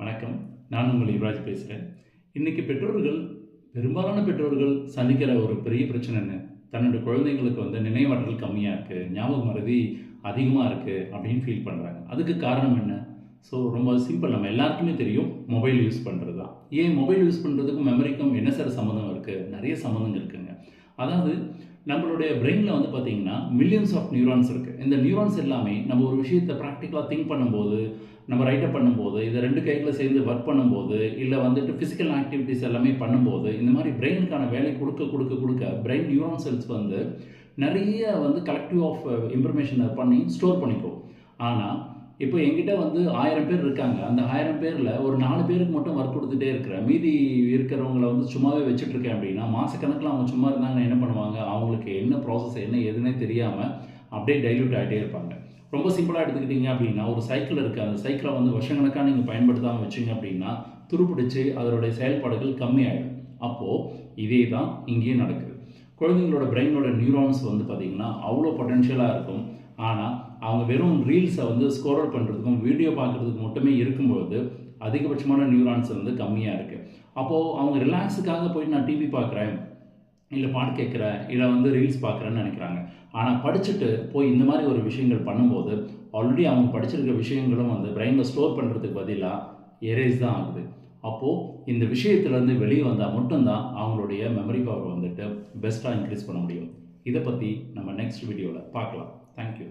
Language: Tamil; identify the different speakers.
Speaker 1: வணக்கம். நான் உங்கள் யுவராஜ் பேசுகிறேன். இன்றைக்கி பெரும்பாலான பெற்றோர்கள் சந்திக்கிற ஒரு பெரிய பிரச்சனை என்ன? தன்னோட குழந்தைங்களுக்கு நினைவாற்றல் கம்மியாக இருக்குது, ஞாபக மறதி அதிகமாக இருக்குது அப்படின்னு ஃபீல் பண்ணுறாங்க. அதுக்கு காரணம் என்ன? ஸோ ரொம்ப சிம்பிள், நம்ம எல்லாருக்குமே தெரியும், மொபைல் யூஸ் பண்ணுறது தான். ஏன் மொபைல் யூஸ் பண்ணுறதுக்கும் மெமரிக்கும் என்ன சார் சம்மந்தம் இருக்குது? நிறைய சம்மந்தங்கள் இருக்குங்க. அதாவது நம்மளுடைய பிரெயினில் பார்த்தீங்கன்னா மில்லியன்ஸ் ஆஃப் நியூரான்ஸ் இருக்குது. இந்த நியூரான்ஸ் எல்லாமே நம்ம ஒரு விஷயத்தை ப்ராக்டிக்கலாக திங்க் பண்ணும்போது, நம்ம ரைட்டப் பண்ணும்போது, இதை 2 கைகளை சேர்ந்து ஒர்க் பண்ணும்போது, இல்லை ஃபிசிக்கல் ஆக்டிவிட்டீஸ் எல்லாமே பண்ணும்போது, இந்த மாதிரி பிரெயினுக்கான வேலை கொடுக்க பிரெயின் நியூரான் செல்ஸ் நிறைய கலெக்டிவ் ஆஃப் இன்ஃபர்மேஷனை பண்ணி ஸ்டோர் பண்ணிக்கும். ஆனால் இப்போ என்கிட்ட 1000 பேர் இருக்காங்க. அந்த 1000 பேரில் ஒரு 4 பேருக்கு மட்டும் ஒர்க் கொடுத்துட்டே இருக்கிறேன். மீதி இருக்கிறவங்கள சும்மாவே வச்சுட்ருக்கேன் அப்படின்னா, மாதக்கணக்கில் அவங்க சும்மா இருந்தாங்கன்னா என்ன பண்ணுவாங்க? அவங்களுக்கு என்ன ப்ராசஸ் என்ன எதுனே தெரியாமல் அப்படியே டைல்யூட் ஆகிட்டே இருப்பாங்க. ரொம்ப சிம்பிளாக எடுத்துக்கிட்டிங்க அப்படின்னா, ஒரு சைக்கிள் இருக்குது. அந்த சைக்கிளை வருஷக்கணக்காக நீங்கள் பயன்படுத்தாமல் வச்சிங்க அப்படின்னா, துருப்பிடிச்சு அதனுடைய செயல்பாடுகள் கம்மியாயிடும். அப்போது இதே தான் இங்கேயும் நடக்குது. குழந்தைங்களோட பிரெயினோட நியூரான்ஸ் பார்த்திங்கன்னா அவ்வளோ பொட்டென்ஷியலாக இருக்கும். ஆனால் அவங்க வெறும் ரீல்ஸை ஸ்க்ரோல் பண்ணுறதுக்கும் வீடியோ பார்க்குறதுக்கு மட்டுமே இருக்கும்பொழுது அதிகபட்சமான நியூரான்ஸ் கம்மியாக இருக்குது. அப்போது அவங்க ரிலாக்ஸுக்காக போய் நான் டிவி பார்க்குறேன், இல்லை பாட்டு கேட்குறேன், இல்லை ரீல்ஸ் பார்க்குறேன்னு நினைக்கிறாங்க. ஆனால் படிச்சுட்டு போய் இந்த மாதிரி ஒரு விஷயங்கள் பண்ணும்போது ஆல்ரெடி அவங்க படிச்சிருக்க விஷயங்களும் பிரெயினில் ஸ்டோர் பண்ணுறதுக்கு பதிலாக எரேஸ் தான் ஆகுது. அப்போது இந்த விஷயத்துலேருந்து வெளியே வந்தால் மட்டும்தான் அவங்களுடைய மெமரி பவர் பெஸ்ட்டாக இன்க்ரீஸ் பண்ண முடியும். இதை பற்றி நம்ம நெக்ஸ்ட் வீடியோவில் பார்க்கலாம். தேங்க்யூ.